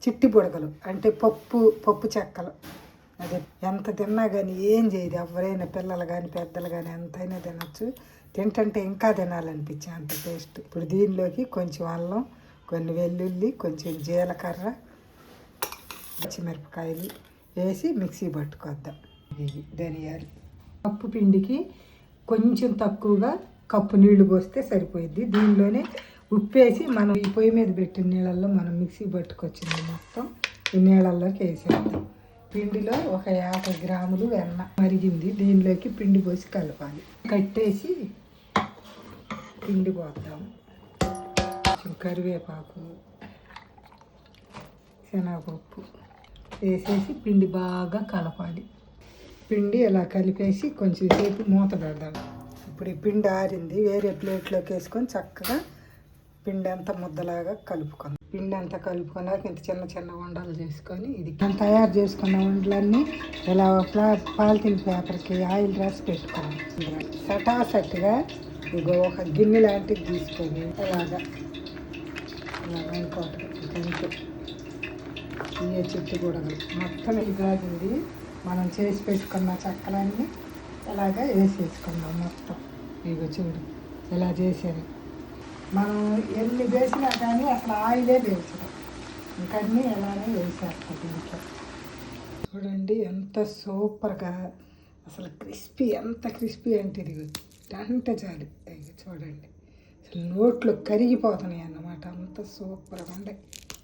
చిట్టి బుడగలు అంటే పప్పు చెక్కలు. అదే ఎంత తిన్నా కానీ ఏం చేయదు, ఎవరైనా పిల్లలు కానీ పెద్దలు కానీ ఎంతైనా తినచ్చు. తింటుంటే ఇంకా తినాలనిపించే అంత టేస్ట్. ఇప్పుడు దీనిలోకి కొంచెం అల్లం, కొన్ని వెల్లుల్లి, కొంచెం జీలకర్ర, పచ్చిమిరపకాయలు వేసి మిక్సీ పట్టుకొద్దాం. ఇది ధనియాలు. కప్పు పిండికి కొంచెం తక్కువగా కప్పు నీళ్లు పోస్తే సరిపోయిద్ది. దీనిలోనే ఉప్పేసి మనం ఈ పొయ్యి మీద పెట్టిన నీళ్ళల్లో మనం మిక్సీ పట్టుకొచ్చింది మొత్తం ఈ నీళ్ళల్లోకి వేసేద్దాం. పిండిలో ఒక 50 గ్రాములు వెన్న మరిగింది. దీనిలోకి పిండి పోసి కలపాలి. కట్టేసి పిండి పోద్దాము. కొంచెం కరివేపాకు, శనగపప్పు వేసేసి పిండి బాగా కలపాలి. పిండి ఇలా కలిపేసి కొంచెం సేపు మూత పెడదాం. ఇప్పుడు ఈ పిండి ఆరింది. వేరే ప్లేట్లోకి వేసుకొని చక్కగా పిండి అంతా ముద్దలాగా కలుపుకుందాం. పిండి అంతా కలుపుకున్నాక ఇంత చిన్న చిన్న ఉండలు చేసుకొని ఇది మనం తయారు చేసుకున్న ఉండలన్నీ ఇలా పాలిథిన్ పేపర్కి ఆయిల్ రాసి పెట్టుకోవాలి. సటాసట్టుగా ఇగో ఒక గిన్నె లాంటిది తీసుకొని ఇలాగా ఇంకోటి ఇంకో ఇవే చెట్టు బుడగలు మొత్తం ఇది కాగింది. మనం చేసి పెట్టుకున్న చెక్కలన్నీ ఇలాగా వేసేసుకుందాం మొత్తం. ఇగో చూడు ఇలా చేసాను. మనం ఎన్ని వేసినా కానీ అసలు ఆయిలే వేసడం, ఇంకన్నీ ఇలానే వేసేస్తాం దీంట్లో. చూడండి ఎంత సూపర్గా, అసలు క్రిస్పీ, ఎంత క్రిస్పీ అంటే ఇది అంటే చాలు. చూడండి అసలు నోట్లో కరిగిపోతున్నాయి అన్నమాట, అంత సూపర్గా ఉండే.